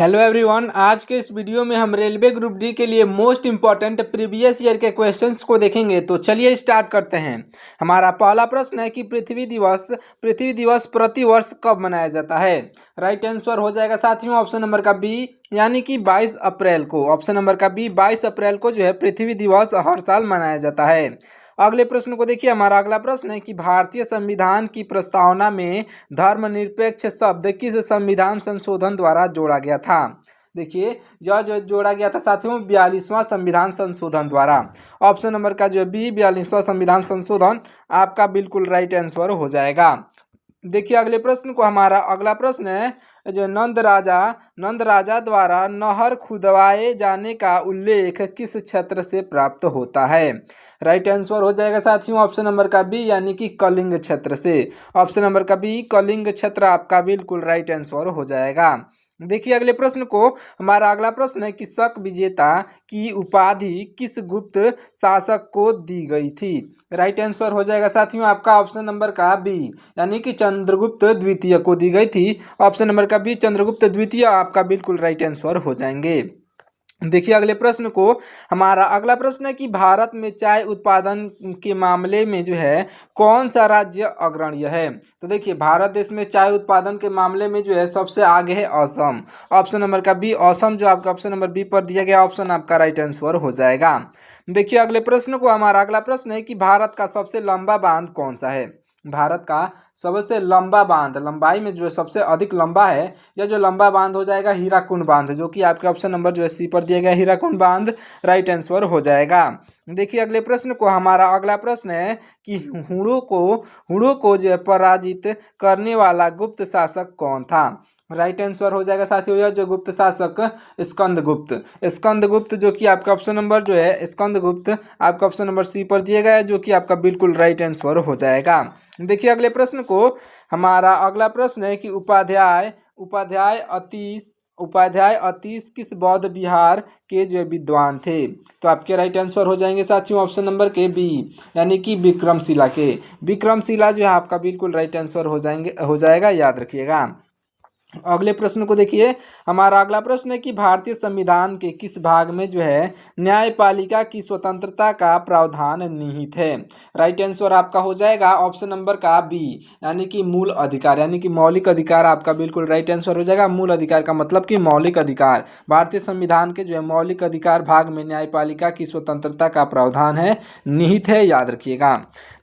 Hello everyone, आज के इस वीडियो में हम रेलवे ग्रुप डी के लिए मोस्ट इंपॉर्टेंट प्रीवियस ईयर के क्वेश्चंस को देखेंगे। तो चलिए स्टार्ट करते हैं। हमारा पहला प्रश्न है कि पृथ्वी दिवस प्रति वर्ष कब मनाया जाता है। राइट आंसर हो जाएगा साथियों ऑप्शन नंबर का बी, यानी कि 22 अप्रैल को। ऑप्शन नंबर का बी 22 अप्रैल को जो है पृथ्वी दिवस हर साल मनाया जाता है। अगले प्रश्न को देखिए। हमारा अगला प्रश्न है कि भारतीय संविधान की प्रस्तावना में धर्मनिरपेक्ष शब्द किस संविधान संशोधन द्वारा जोड़ा गया था। देखिए, यह जो जोड़ा गया था साथियों 42वां संविधान संशोधन द्वारा। ऑप्शन नंबर का जो है बी 42वां संविधान संशोधन आपका बिल्कुल राइट आंसर हो जाएगा। देखिए अगले प्रश्न को। हमारा अगला प्रश्न है जो नंद राजा द्वारा नहर खुदवाए जाने का उल्लेख किस क्षेत्र से प्राप्त होता है। राइट आंसर हो जाएगा साथियों ऑप्शन नंबर का बी, यानी कि कलिंग क्षेत्र से। ऑप्शन नंबर का बी कलिंग क्षेत्र आपका बिल्कुल राइट आंसर हो जाएगा। देखिए अगले प्रश्न को। हमारा अगला प्रश्न है कि शक विजेता की उपाधि किस गुप्त शासक को दी गई थी। राइट आंसर हो जाएगा साथियों आपका ऑप्शन नंबर का बी, यानी कि चंद्रगुप्त द्वितीय को दी गई थी। ऑप्शन नंबर का बी चंद्रगुप्त द्वितीय आपका बिल्कुल राइट आंसर हो जाएंगे। देखिए अगले प्रश्न को। हमारा अगला प्रश्न है कि भारत में चाय उत्पादन के मामले में जो है कौन सा राज्य अग्रणीय है। तो देखिए, भारत देश में चाय उत्पादन के मामले में जो है सबसे आगे है असम। ऑप्शन नंबर का बी असम जो आपका ऑप्शन नंबर बी पर दिया गया ऑप्शन आपका राइट आंसर हो जाएगा। देखिए अगले प्रश्न को। हमारा अगला प्रश्न है कि भारत का सबसे लंबा बांध कौन सा है। भारत का सबसे लंबा बांध, लंबाई में जो है सबसे अधिक लंबा है, यह जो लंबा बांध हो जाएगा हीराकुंड बांध, जो कि आपके ऑप्शन नंबर जो है सी पर दिया गया हीराकुंड बांध राइट आंसर हो जाएगा। देखिए अगले प्रश्न को। हमारा अगला प्रश्न है कि हुड़ों को जो है पराजित करने वाला गुप्त शासक कौन था। राइट आंसर हो जाएगा साथियों यह जो गुप्त शासक स्कंदगुप्त जो कि आपका ऑप्शन नंबर जो है स्कंदगुप्त आपका ऑप्शन नंबर सी पर दिया गया है, जो कि आपका बिल्कुल राइट आंसर हो जाएगा। देखिए अगले प्रश्न को। हमारा अगला प्रश्न है कि उपाध्याय अतीश किस बौद्ध विहार के जो विद्वान थे। तो आपके राइट आंसर हो जाएंगे साथियों ऑप्शन नंबर के बी, यानी कि विक्रमशिला के। विक्रमशिला जो है आपका बिल्कुल राइट आंसर हो जाएगा, याद रखिएगा। अगले प्रश्न को देखिए। हमारा अगला प्रश्न है कि भारतीय संविधान के किस भाग में जो है न्यायपालिका की स्वतंत्रता का प्रावधान निहित है। राइट आंसर आपका हो जाएगा ऑप्शन नंबर का बी, यानी कि मूल अधिकार, यानी कि मौलिक अधिकार आपका बिल्कुल राइट आंसर हो जाएगा। मूल अधिकार का मतलब कि मौलिक अधिकार। भारतीय संविधान के जो है मौलिक अधिकार भाग में न्यायपालिका की स्वतंत्रता का प्रावधान है, निहित है, याद रखिएगा।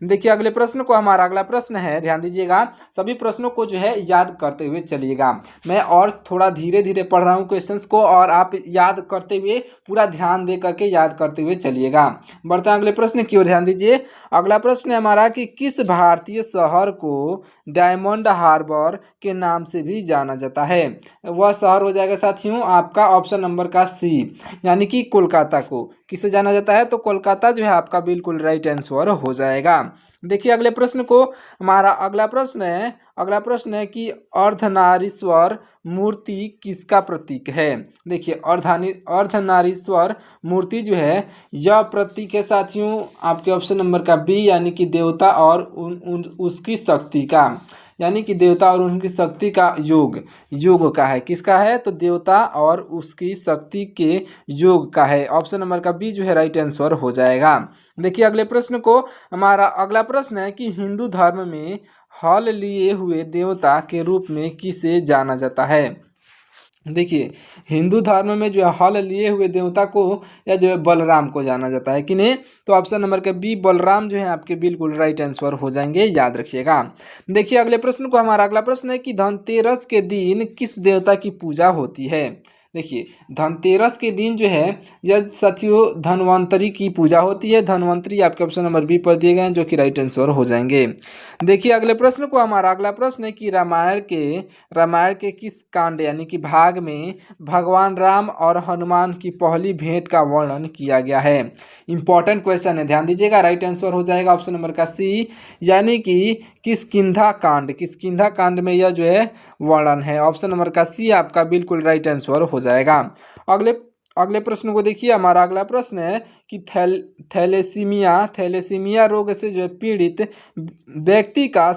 देखिए अगले प्रश्न को। हमारा अगला प्रश्न है, ध्यान दीजिएगा, सभी प्रश्नों को जो है याद करते हुए चलिएगा। मैं और थोड़ा धीरे धीरे पढ़ रहा हूँ क्वेश्चंस को, और आप याद करते हुए पूरा ध्यान दे करके याद करते हुए चलिएगा। बढ़ते हैं अगले प्रश्न की ओर, ध्यान दीजिए। अगला प्रश्न है हमारा कि किस भारतीय शहर को डायमंड हार्बर के नाम से भी जाना जाता है। वह शहर हो जाएगा साथियों आपका ऑप्शन नंबर का सी, यानी कि कोलकाता को किससे जाना जाता है। तो कोलकाता जो है आपका बिल्कुल राइट आंसर हो जाएगा। देखिए अगले प्रश्न को। हमारा अगला प्रश्न है कि अर्धनारीश्वर मूर्ति किसका प्रतीक है। देखिए अर्धनारीश्वर मूर्ति जो है यह प्रतीक है साथियों आपके ऑप्शन नंबर का बी, यानी कि देवता और उसकी शक्ति का, यानी कि देवता और उनकी शक्ति का योग का है। किसका है। तो देवता और उसकी शक्ति के योग का है। ऑप्शन नंबर का बी जो है राइट आंसर हो जाएगा। देखिए अगले प्रश्न को। हमारा अगला प्रश्न है कि हिंदू धर्म में हल लिए हुए देवता के रूप में किसे जाना जाता है। देखिए, हिंदू धर्म में जो है हल लिए हुए देवता को या जो है बलराम को जाना जाता है कि नहीं। तो ऑप्शन नंबर के बी बलराम जो है आपके बिल्कुल राइट आंसर हो जाएंगे, याद रखिएगा। देखिए अगले प्रश्न को। हमारा अगला प्रश्न है कि धनतेरस के दिन किस देवता की पूजा होती है। देखिए, धनतेरस के दिन जो है यह साथियों धनवंतरी की पूजा होती है। धनवंतरी आपके ऑप्शन नंबर बी पर दिए गए हैं, जो कि राइट आंसर हो जाएंगे। देखिए अगले प्रश्न को। हमारा अगला प्रश्न है कि रामायण के किस कांड यानी कि भाग में भगवान राम और हनुमान की पहली भेंट का वर्णन किया गया है। इंपॉर्टेंट क्वेश्चन है, ध्यान दीजिएगा। राइट आंसर हो जाएगा ऑप्शन नंबर का सी, यानी कि किष्किंधा कांड में यह जो है वर्णन है। ऑप्शन नंबर का सी आपका बिल्कुल राइट आंसर हो जाएगा। अगले प्रश्न को देखिए। हमारा अगला प्रश्न है कि थैलेसीमिया रोग से जो है पीड़ित व्यक्ति का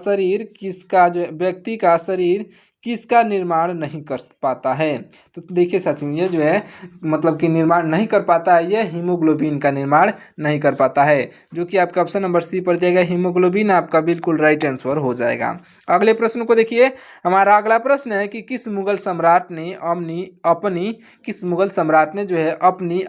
शरीर किसका निर्माण नहीं कर पाता है? तो देखिए साथियों, ये जो है मतलब कि निर्माण नहीं कर पाता है, ये हीमोग्लोबिन का निर्माण नहीं कर पाता है, जो कि आपका ऑप्शन नंबर सी पर दिया गया हीमोग्लोबिन आपका बिल्कुल राइट आंसर हो जाएगा। अगले प्रश्न को देखिए, हमारा अगला प्रश्न है कि किस मुगल सम्राट ने जो है अपनी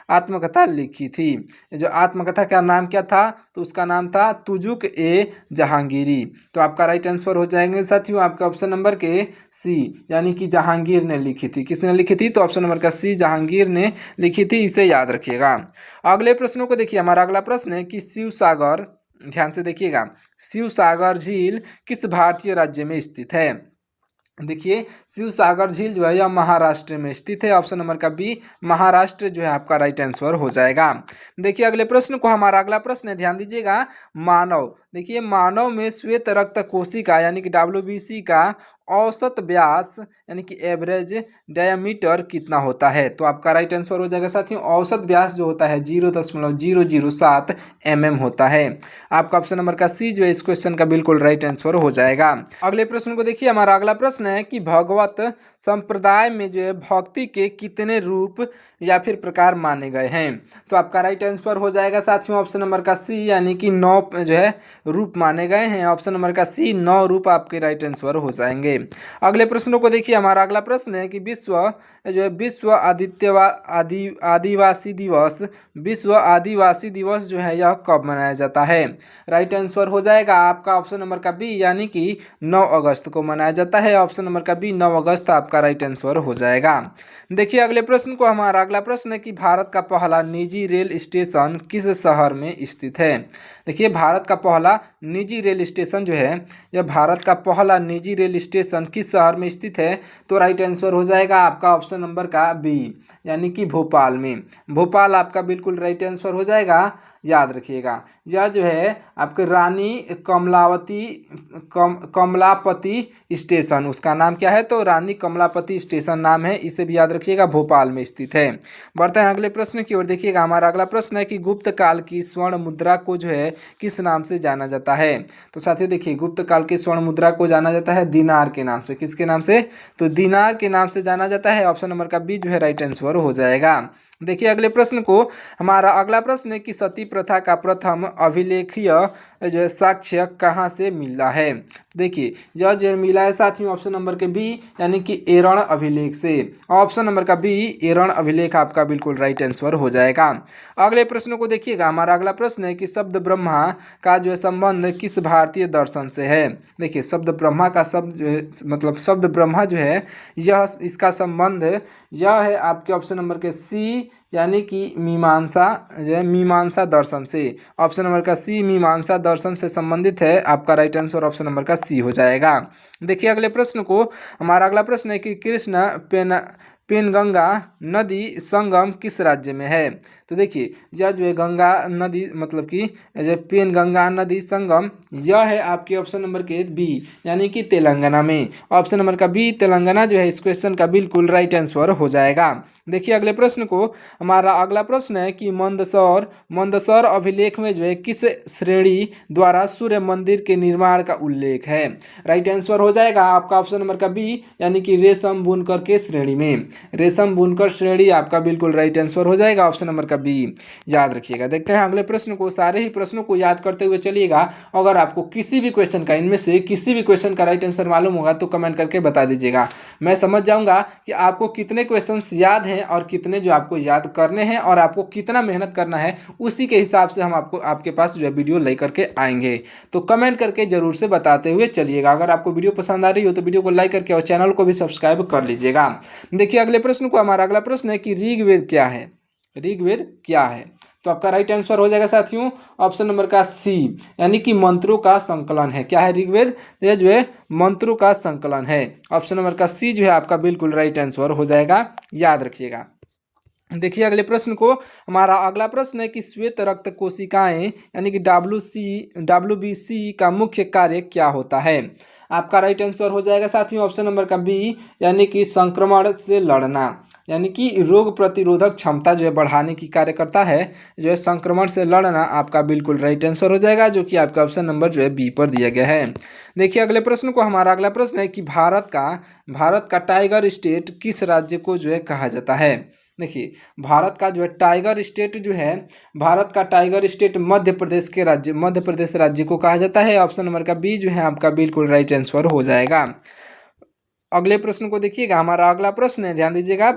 आत्मकथा लिखी थी? जो आत्मकथा का नाम क्या था? तो उसका नाम था तुजुक ए जहांगीरी। तो आपका राइट आंसर हो जाएंगे साथियों आपके ऑप्शन नंबर के सी, यानी कि जहांगीर ने लिखी थी। किसने लिखी थी? तो ऑप्शन नंबर का सी, जहांगीर ने लिखी थी, इसे याद रखिएगा। अगले प्रश्नों को देखिए, हमारा अगला प्रश्न है कि शिव सागर, ध्यान से देखिएगा, शिव सागर झील किस भारतीय राज्य में स्थित है? देखिए, शिव सागर झील जो है यह महाराष्ट्र में स्थित है। ऑप्शन नंबर का बी, महाराष्ट्र जो है आपका राइट आंसर हो जाएगा। देखिए अगले प्रश्न को, हमारा अगला प्रश्न है, ध्यान दीजिएगा, मानव, देखिए मानव में श्वेत रक्त कोशिका यानी कि WBC का औसत व्यास यानी कि एवरेज डायमीटर कितना होता है? तो आपका राइट आंसर हो जाएगा साथियों, औसत व्यास जो होता है 0.007 mm होता है। आपका ऑप्शन नंबर का सी जो है इस क्वेश्चन का बिल्कुल राइट आंसर हो जाएगा। अगले प्रश्न को देखिए, हमारा अगला प्रश्न है कि भगवत संप्रदाय में जो है भक्ति के कितने रूप या फिर प्रकार माने गए हैं? तो आपका राइट आंसर हो जाएगा साथियों ऑप्शन नंबर का सी, यानी कि 9 जो है रूप माने गए हैं। ऑप्शन नंबर का सी, 9 रूप आपके राइट आंसर हो जाएंगे। अगले प्रश्नों को देखिए, हमारा अगला प्रश्न है कि विश्व आदिवासी दिवस जो है यह कब मनाया जाता है? राइट आंसर हो जाएगा आपका ऑप्शन नंबर का बी, यानी कि 9 अगस्त को मनाया जाता है। ऑप्शन नंबर का बी, 9 अगस्त आपका राइट आंसर हो जाएगा। देखिए अगले प्रश्न को, हमारा अगला प्रश्न है कि भारत का पहला निजी रेल स्टेशन किस शहर में स्थित है? देखिए भारत का पहला निजी रेल स्टेशन जो है, यह भारत का पहला निजी रेल स्टेशन किस शहर में स्थित है? तो राइट आंसर हो जाएगा आपका ऑप्शन नंबर का बी, यानी कि भोपाल में। भोपाल आपका बिल्कुल राइट आंसर हो जाएगा, याद रखिएगा। यह जो है आपके रानी कमलापति स्टेशन, उसका नाम क्या है? तो रानी कमलापति स्टेशन नाम है, इसे भी याद रखिएगा, भोपाल में स्थित है। बढ़ते हैं अगले प्रश्न की ओर। देखिएगा हमारा अगला प्रश्न है कि गुप्त काल की स्वर्ण मुद्रा को जो है किस नाम से जाना जाता है? तो साथियों देखिए, गुप्त काल की स्वर्ण मुद्रा को जाना जाता है दिनार के नाम से। किसके नाम से? तो दिनार के नाम से जाना जाता है। ऑप्शन नंबर का बी जो है राइट आंसर हो जाएगा। देखिए अगले प्रश्न को, हमारा अगला प्रश्न है कि सती प्रथा का प्रथम अभिलेखीय जो है साक्ष्य कहाँ से मिला है? देखिए यह जो मिला है साथियों ऑप्शन नंबर के बी, यानी कि एरण अभिलेख से। ऑप्शन नंबर का बी, एरण अभिलेख आपका बिल्कुल राइट आंसर हो जाएगा। अगले प्रश्न को देखिएगा, हमारा अगला प्रश्न है कि शब्द ब्रह्मा का जो है संबंध किस भारतीय दर्शन से है? देखिए शब्द ब्रह्मा का शब्द ब्रह्मा जो है यह इसका संबंध यह है आपके ऑप्शन नंबर के सी, यानी कि मीमांसा दर्शन से। ऑप्शन नंबर का सी, मीमांसा दर्शन से संबंधित है। आपका राइट आंसर ऑप्शन नंबर का सी हो जाएगा। देखिए अगले प्रश्न को, हमारा अगला प्रश्न है कि कृष्ण पेनगंगा नदी संगम किस राज्य में है? तो देखिए यह जो है गंगा नदी मतलब कि जो पेनगंगा नदी संगम, यह है आपके ऑप्शन नंबर के बी, यानी कि तेलंगाना में। ऑप्शन नंबर का बी, तेलंगाना जो है इस क्वेश्चन का बिल्कुल राइट आंसर हो जाएगा। देखिए अगले प्रश्न को, हमारा अगला प्रश्न है कि मंदसौर अभिलेख में जो है किस श्रेणी द्वारा सूर्य मंदिर के निर्माण का उल्लेख है? राइट आंसर हो जाएगा आपका ऑप्शन नंबर का बी, यानी कि रेशम बुनकर के श्रेणी में। रेशम बुनकर श्रेणी आपका बिल्कुल राइट आंसर हो जाएगा, ऑप्शन नंबर का बी, याद रखिएगा। देखते हैं अगले प्रश्न को, सारे ही प्रश्नों को याद करते हुए चलिएगा। अगर आपको किसी भी क्वेश्चन का, इनमें से किसी भी क्वेश्चन का राइट आंसर मालूम होगा तो कमेंट करके बता दीजिएगा। मैं समझ जाऊंगा कि आपको कितने क्वेश्चंस याद हैं और कितने जो आपको याद करने हैं और आपको कितना मेहनत करना है, उसी के हिसाब से हम आपके पास जो है वीडियो लेकर के आएंगे। तो कमेंट करके जरूर से बताते हुए चलिएगा। अगर आपको वीडियो पसंद आ रही हो तो वीडियो को लाइक करके और चैनल को भी सब्सक्राइब कर लीजिएगा। देखिए अगले प्रश्न को, हमारा अगला प्रश्न है कि ऋग्वेद क्या है? ऋग्वेद क्या है? तो आपका राइट आंसर हो जाएगा साथियों ऑप्शन नंबर का सी, यानी कि मंत्रों का संकलन है। क्या है ऋग्वेद? यह जो है मंत्रों का संकलन है। ऑप्शन नंबर का सी जो है आपका बिल्कुल राइट आंसर हो जाएगा, याद रखिएगा। देखिए अगले प्रश्न को, हमारा अगला प्रश्न है कि श्वेत रक्त कोशिकाएं यानी कि WBC का मुख्य कार्य क्या होता है? आपका राइट आंसर हो जाएगा साथियों ऑप्शन नंबर का बी, यानी कि संक्रमण से लड़ना। यानी कि रोग प्रतिरोधक क्षमता जो है बढ़ाने की कार्य करता है, जो है संक्रमण से लड़ना आपका बिल्कुल राइट आंसर हो जाएगा, जो कि आपका ऑप्शन नंबर जो है बी पर दिया गया है। देखिए अगले प्रश्न को, हमारा अगला प्रश्न है कि भारत का टाइगर स्टेट किस राज्य को जो है कहा जाता है। देखिए भारत का जो है टाइगर स्टेट जो है, भारत का टाइगर स्टेट मध्य प्रदेश राज्य को कहा जाता है। ऑप्शन नंबर का बी जो है आपका बिल्कुल राइट आंसर हो जाएगा। अगले प्रश्न को देखिएगा, हमारा अगला प्रश्न है, ध्यान दीजिएगा,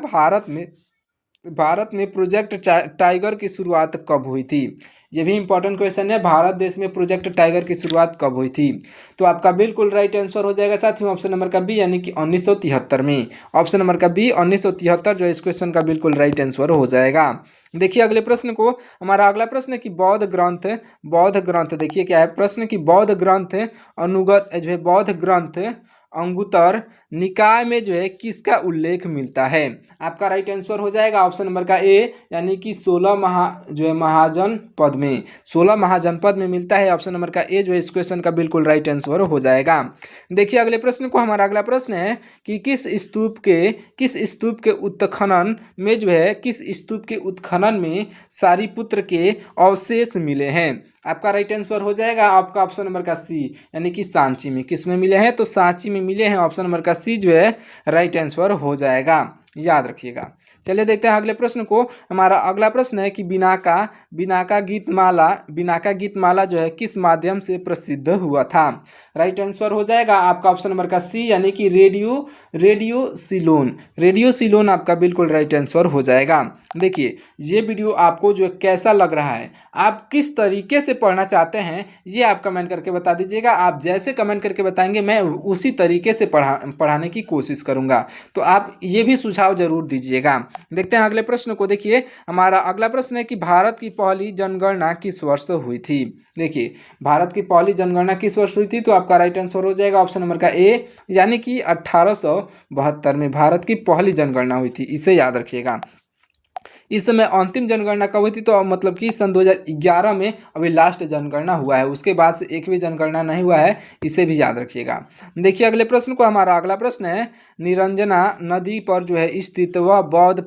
भारत में प्रोजेक्ट टाइगर की शुरुआत कब हुई थी। ये भी इंपॉर्टेंट क्वेश्चन है, भारत देश में प्रोजेक्ट टाइगर की शुरुआत कब हुई थी। तो आपका बिल्कुल राइट आंसर हो जाएगा साथियों ऑप्शन नंबर का बी, यानी कि 1973 में। ऑप्शन नंबर का बी 1973 जो है इस क्वेश्चन का बिल्कुल राइट आंसर हो जाएगा। देखिए अगले प्रश्न को, हमारा अगला प्रश्न है कि बौद्ध ग्रंथ देखिए क्या है प्रश्न, कि बौद्ध ग्रंथ अनुगत जो है बौद्ध ग्रंथ अंगुत्तर निकाय में जो है किसका उल्लेख मिलता है। आपका राइट आंसर हो जाएगा ऑप्शन नंबर का ए, यानी कि 16 महाजनपद में, 16 महाजनपद में मिलता है। ऑप्शन नंबर का ए जो है इस क्वेश्चन का बिल्कुल राइट आंसर हो जाएगा। देखिए अगले प्रश्न को, हमारा अगला प्रश्न है कि किस स्तूप के उत्खनन में सारीपुत्र के अवशेष मिले हैं। आपका राइट आंसर हो जाएगा आपका ऑप्शन नंबर का सी, यानी कि सांची में। किस में मिले हैं, तो सांची में मिले हैं। ऑप्शन नंबर का सी जो है राइट आंसर हो जाएगा, याद रखिएगा। चलिए देखते हैं अगले प्रश्न को, हमारा अगला प्रश्न है कि बिनाका गीतमाला जो है किस माध्यम से प्रसिद्ध हुआ था। राइट आंसर हो जाएगा आपका ऑप्शन नंबर का सी, यानी कि रेडियो सिलोन आपका बिल्कुल राइट आंसर हो जाएगा। देखिए ये वीडियो आपको जो कैसा लग रहा है, आप किस तरीके से पढ़ना चाहते हैं, ये आप कमेंट करके बता दीजिएगा। आप जैसे कमेंट करके बताएंगे मैं उसी तरीके से पढ़ाने की कोशिश करूंगा, तो आप ये भी सुझाव जरूर दीजिएगा। देखते हैं अगले प्रश्न को। देखिए हमारा अगला प्रश्न है कि भारत की पहली जनगणना किस वर्ष हुई थी। देखिए भारत की पहली जनगणना किस वर्ष हुई थी, तो आपका राइट आंसर हो जाएगा ऑप्शन नंबर का ए, यानी कि 1872 में भारत की पहली जनगणना हुई थी, इसे याद रखिएगा। इस समय अंतिम जनगणना कब हुई थी, तो मतलब कि सन 2011 में अभी लास्ट जनगणना हुआ है, उसके बाद से एक भी जनगणना नहीं हुआ है, इसे भी याद रखिएगा। देखिए अगले प्रश्न को, हमारा अगला प्रश्न है, निरंजना नदी पर जो है स्थित वह बौद्ध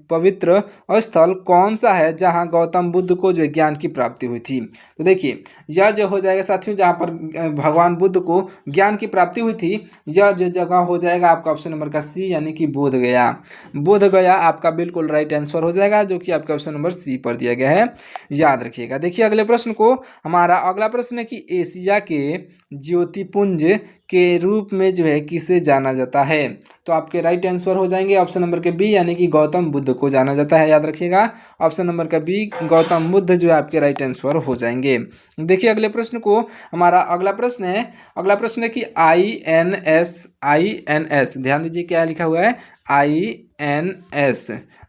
पवित्र स्थल कौन सा है जहां गौतम बुद्ध को जो ज्ञान की प्राप्ति हुई थी। तो देखिए यह जो हो जाएगा साथियों, जहाँ पर भगवान बुद्ध को ज्ञान की प्राप्ति हुई थी, यह जो जगह हो जाएगा आपका ऑप्शन नंबर का सी, यानी कि बोध गया आपका बिल्कुल राइट आंसर हो जाएगा, जो कि आपका ऑप्शन नंबर सी पर दिया गया है, याद रखिएगा। देखिए अगले प्रश्न को, हमारा अगला प्रश्न है कि एशिया के ज्योतिपुंज के रूप में जो है किसे जाना जाता है। तो आपके राइट आंसर हो जाएंगे ऑप्शन नंबर के बी, यानी कि गौतम बुद्ध को जाना जाता है, याद रखिएगा। ऑप्शन नंबर का बी गौतम बुद्ध जो है आपके राइट आंसर हो जाएंगे। देखिए अगले प्रश्न को, हमारा अगला प्रश्न है कि INS, ध्यान दीजिए क्या लिखा हुआ है,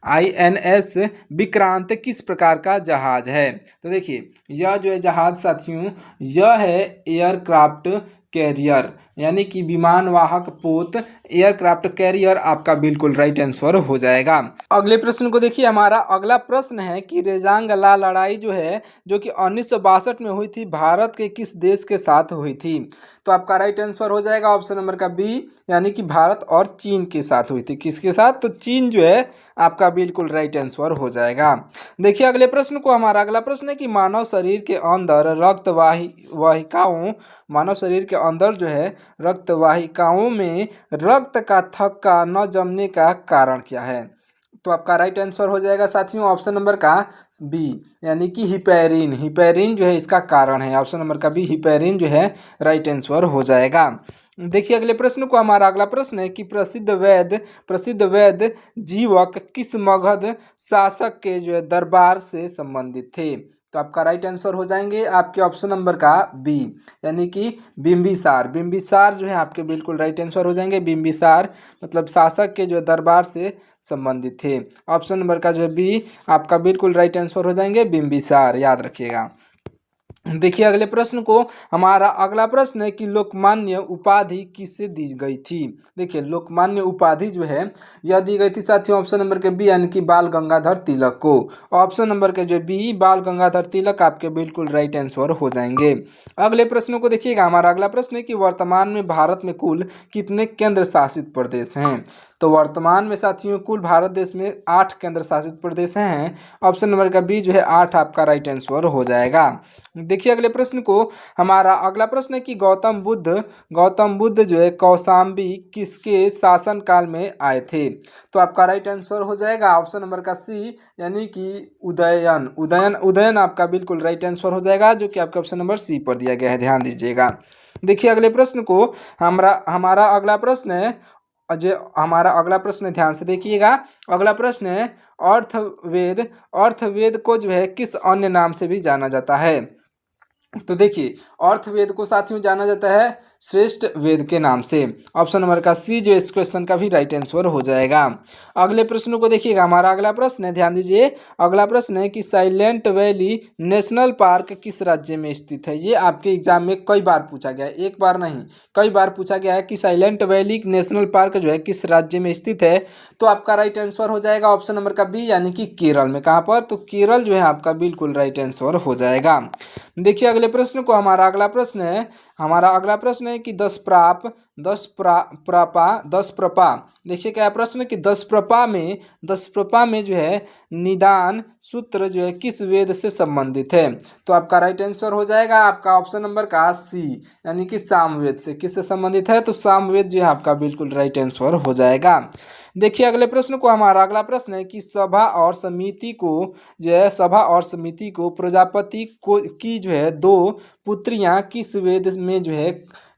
INS विक्रांत किस प्रकार का जहाज है। तो देखिए यह जो है जहाज साथियों, यह है एयरक्राफ्ट कैरियर, यानी कि विमान वाहक पोत, एयरक्राफ्ट कैरियर आपका बिल्कुल राइट आंसर हो जाएगा। अगले प्रश्न को देखिए, हमारा अगला प्रश्न है कि रेजांगला लड़ाई जो है, जो कि 1962 में हुई थी, भारत के किस देश के साथ हुई थी। तो आपका राइट आंसर हो जाएगा ऑप्शन नंबर का बी, यानी कि भारत और चीन के साथ हुई थी। किसके साथ, तो चीन जो है आपका बिल्कुल राइट आंसर हो जाएगा। देखिए अगले प्रश्न को, हमारा अगला प्रश्न है कि मानव शरीर के अंदर जो है रक्त वाहिकाओं में रक्त का थक्का न जमने का कारण क्या है। तो आपका राइट आंसर हो जाएगा साथियों ऑप्शन नंबर का बी, यानी कि हिपेरिन जो है इसका कारण है। ऑप्शन नंबर का बी हिपेरिन जो है राइट आंसर हो जाएगा। देखिए अगले प्रश्न को, हमारा अगला प्रश्न है कि प्रसिद्ध वैद्य जीवक किस मगध शासक के जो है दरबार से संबंधित थे। तो आपका राइट आंसर हो जाएंगे आपके ऑप्शन नंबर का बी, यानी कि बिंबिसार जो है आपके बिल्कुल राइट आंसर हो जाएंगे। बिंबिसार मतलब शासक के जो दरबार से संबंधित थे। ऑप्शन नंबर का जो है बी आपका बिल्कुल राइट आंसर हो जाएंगे, बिंबिसार, याद रखिएगा। देखिए अगले प्रश्न को, हमारा अगला प्रश्न है कि लोकमान्य उपाधि किससे दी गई थी। देखिए लोकमान्य उपाधि जो है यह दी गई थी साथियों ऑप्शन नंबर के बी, यानी कि बाल गंगाधर तिलक को। ऑप्शन नंबर के जो बी बाल गंगाधर तिलक आपके बिल्कुल राइट आंसर हो जाएंगे। अगले प्रश्नों को देखिएगा, हमारा अगला प्रश्न है कि वर्तमान में भारत में कुल कितने केंद्र शासित प्रदेश हैं। तो वर्तमान में साथियों कुल भारत देश में 8 केंद्र शासित प्रदेश हैं। ऑप्शन नंबर का बी जो है 8 आपका राइट आंसर हो जाएगा। देखिए अगले प्रश्न को, हमारा अगला प्रश्न है कि गौतम बुद्ध जो है कौशाम्बी किसके शासन काल में आए थे। तो आपका राइट आंसर हो जाएगा ऑप्शन नंबर का सी, यानी कि उदयन आपका बिल्कुल राइट आंसर हो जाएगा, जो कि आपके ऑप्शन नंबर सी पर दिया गया है, ध्यान दीजिएगा। देखिए अगले प्रश्न को, हमारा अगला प्रश्न है ध्यान से देखिएगा। अगला प्रश्न है अर्थवेद को जो है किस अन्य नाम से भी जाना जाता है। तो देखिए अर्थवेद को साथियों जाना जाता है श्रेष्ठ वेद के नाम से। ऑप्शन नंबर का सी जो इस क्वेश्चन का भी राइट आंसर हो जाएगा। अगले प्रश्न को देखिएगा, हमारा अगला प्रश्न है, ध्यान दीजिए। अगला प्रश्न है कि साइलेंट वैली नेशनल पार्क किस राज्य में स्थित है। ये आपके एग्जाम में कई बार पूछा गया है, एक बार नहीं कई बार पूछा गया है कि साइलेंट वैली नेशनल पार्क जो है किस राज्य में स्थित है। तो आपका राइट आंसर हो जाएगा ऑप्शन नंबर का बी, यानी कि केरल में। कहाँ पर, तो केरल जो है आपका बिल्कुल राइट आंसर हो जाएगा। देखिए अगले प्रश्न को, हमारा अगला प्रश्न है कि 10 प्रपा। देखिए क्या प्रश्न कि 10 प्रपा में जो है निदान सूत्र जो है किस वेद से संबंधित है। तो आपका राइट आंसर हो जाएगा आपका ऑप्शन नंबर का सी, यानी कि सामवेद से। किससे संबंधित है, तो सामवेद जो है आपका बिल्कुल राइट आंसर हो जाएगा। देखिए अगले प्रश्न को, हमारा अगला प्रश्न है कि सभा और समिति को प्रजापति को की जो है 2 पुत्रियां किस वेद में जो है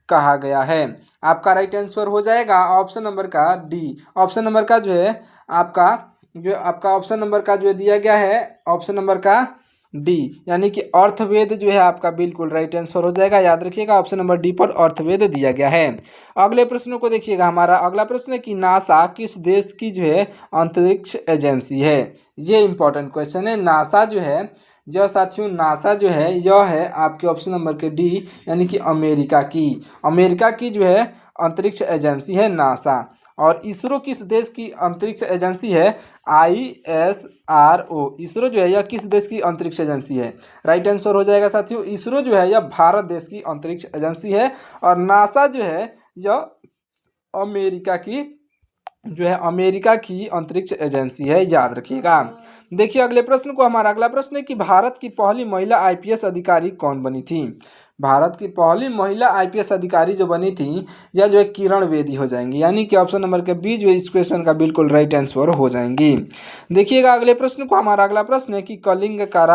कहा गया है। आपका राइट आंसर हो जाएगा ऑप्शन नंबर का डी। ऑप्शन नंबर का जो है आपका ऑप्शन नंबर का जो दिया गया है ऑप्शन नंबर का डी, यानी कि अर्थवेद जो है आपका बिल्कुल राइट आंसर हो जाएगा। याद रखिएगा ऑप्शन नंबर डी पर अर्थवेद दिया गया है। अगले प्रश्नों को देखिएगा, हमारा अगला प्रश्न है कि नासा किस देश की जो है अंतरिक्ष एजेंसी है। ये इंपॉर्टेंट क्वेश्चन है। नासा जो है यह है आपके ऑप्शन नंबर के डी, यानी कि अमेरिका की जो है अंतरिक्ष एजेंसी है नासा। और इसरो किस देश की अंतरिक्ष एजेंसी है, ISRO। इसरो जो है यह किस देश की अंतरिक्ष एजेंसी है। राइट आंसर हो जाएगा साथियों, इसरो जो है यह भारत देश की अंतरिक्ष एजेंसी है। और नासा जो है यह अमेरिका की अंतरिक्ष एजेंसी है, याद रखिएगा। देखिए अगले प्रश्न को, हमारा अगला प्रश्न है कि भारत की पहली महिला IPS अधिकारी कौन बनी थी। भारत की पहली महिला IPS अधिकारी जो बनी थी यह जो है किरण बेदी हो जाएंगी, यानी कि ऑप्शन नंबर के बी जो इस क्वेश्चन का बिल्कुल राइट आंसर हो जाएंगी। देखिएगा अगले प्रश्न को, हमारा अगला प्रश्न है कि कलिंग का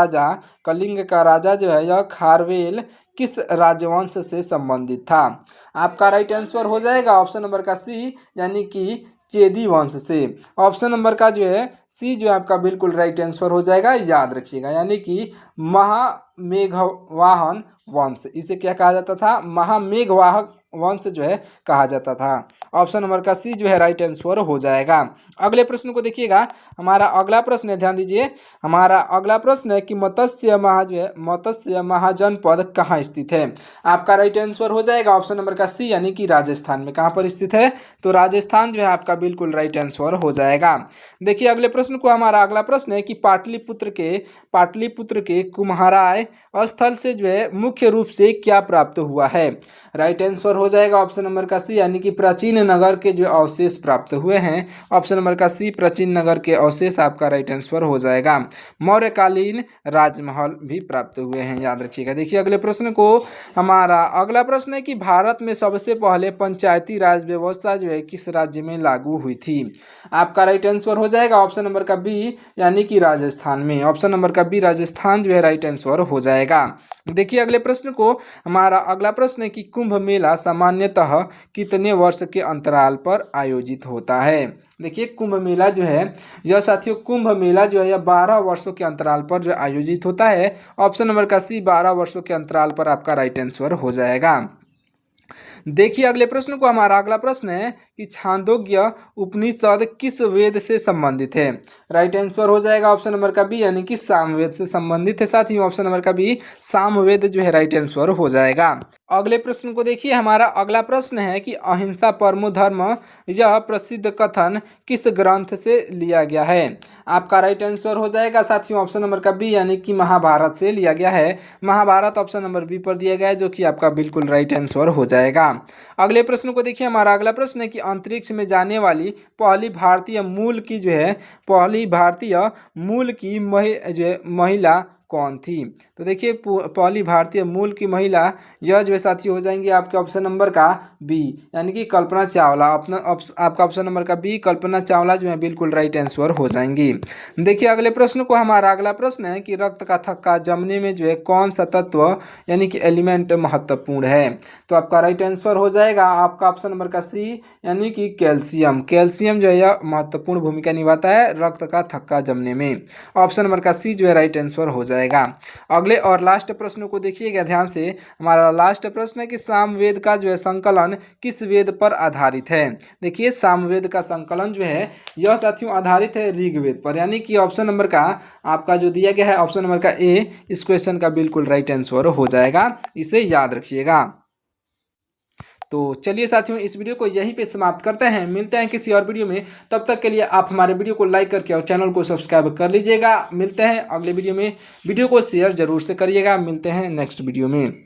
राजा जो है यह खारवेल किस राजवंश से संबंधित था। आपका राइट आंसर हो जाएगा ऑप्शन नंबर का सी, यानी कि चेदी वंश से। ऑप्शन नंबर का जो है सी जो आपका बिल्कुल राइट आंसर हो जाएगा, याद रखिएगा, यानी कि महामेघवाहन वंश, इसे क्या कहा जाता था, महामेघवाहक वंश जो है कहा जाता था। ऑप्शन नंबर का सी जो है राइट आंसर हो जाएगा। अगले प्रश्न को देखिएगा, हमारा अगला प्रश्न है, ध्यान दीजिए। हमारा अगला प्रश्न है कि मत्स्य महाजनपद कहाँ स्थित है। आपका राइट आंसर हो जाएगा ऑप्शन नंबर का सी, यानी कि राजस्थान में। कहाँ पर स्थित है, तो राजस्थान जो है आपका बिल्कुल राइट आंसर हो जाएगा। देखिए अगले प्रश्न को, हमारा अगला प्रश्न है कि पाटलिपुत्र के कुम्हराय स्थल से जो है मुख्य रूप से क्या प्राप्त हुआ है। राइट आंसर हो जाएगा ऑप्शन नंबर का सी, यानी कि प्राचीन नगर के जो अवशेष प्राप्त हुए हैं। ऑप्शन नंबर का सी, प्राचीन नगर के अवशेष आपका राइट आंसर हो जाएगा। मौर्यकालीन राजमहल भी प्राप्त हुए हैं, याद रखिएगा। देखिए अगले प्रश्न को, हमारा अगला प्रश्न है कि भारत में सबसे पहले पंचायती राज व्यवस्था जो है किस राज्य में लागू हुई थी। आपका राइट आंसर हो जाएगा ऑप्शन नंबर का बी, यानी कि राजस्थान में। ऑप्शन नंबर का बी राजस्थान जो है राइट आंसर हो जाएगा। देखिए अगले प्रश्न को, हमारा अगला प्रश्न है कि कुंभ मेला सामान्यतः कितने वर्ष के अंतराल पर आयोजित होता है। देखिए कुंभ मेला जो है यह 12 वर्षों के अंतराल पर जो आयोजित होता है। ऑप्शन नंबर का सी 12 वर्षों के अंतराल पर आपका राइट आंसर हो जाएगा। देखिए अगले प्रश्न को, हमारा अगला प्रश्न है कि छांदोग्य उपनिषद किस वेद से संबंधित है। राइट आंसर हो जाएगा ऑप्शन नंबर का बी, यानी कि सामवेद से संबंधित है। साथ ही ऑप्शन नंबर का बी सामवेद जो है राइट आंसर हो जाएगा। अगले प्रश्न को देखिए। हमारा अगला प्रश्न है कि अहिंसा परमो धर्म यह प्रसिद्ध कथन किस ग्रंथ से लिया गया है। आपका राइट आंसर हो जाएगा साथियों ऑप्शन नंबर का बी, यानी कि महाभारत से लिया गया है। महाभारत ऑप्शन नंबर बी पर दिया गया है, जो कि आपका बिल्कुल राइट आंसर हो जाएगा। अगले प्रश्न को देखिए। हमारा अगला प्रश्न है कि अंतरिक्ष में जाने वाली पहली भारतीय मूल की जो है महिला कौन थी। तो देखिए पहली भारतीय मूल की महिला यह जो है साथी हो जाएंगे आपके ऑप्शन नंबर का बी, यानी कि कल्पना चावला। आपका ऑप्शन नंबर का बी कल्पना चावला जो है बिल्कुल राइट आंसर हो जाएंगी। देखिए अगले प्रश्न को। हमारा अगला प्रश्न है कि रक्त का थक्का जमने में जो है कौन सा तत्व यानी कि एलिमेंट महत्वपूर्ण है। तो आपका राइट आंसर हो जाएगा आपका ऑप्शन नंबर का सी, यानी कि कैल्शियम। कैल्शियम जो है यह महत्वपूर्ण भूमिका निभाता है रक्त का थक्का जमने में। ऑप्शन नंबर का सी जो है राइट आंसर हो जाएगा। अगले और लास्ट प्रश्न को देखिएगा ध्यान से। हमारा लास्ट प्रश्न है कि सामवेद का जो है संकलन किस वेद पर आधारित है। देखिए सामवेद का संकलन जो है यह साथियों आधारित है ऋग्वेद पर, यानी कि ऑप्शन नंबर का आपका जो दिया गया है ऑप्शन नंबर का ए इस क्वेश्चन का बिल्कुल राइट आंसर हो जाएगा, इसे याद रखिएगा। तो चलिए साथियों इस वीडियो को यहीं पे समाप्त करते हैं, मिलते हैं किसी और वीडियो में। तब तक के लिए आप हमारे वीडियो को लाइक करके और चैनल को सब्सक्राइब कर लीजिएगा। मिलते हैं अगले वीडियो में, वीडियो को शेयर जरूर से करिएगा। मिलते हैं नेक्स्ट वीडियो में।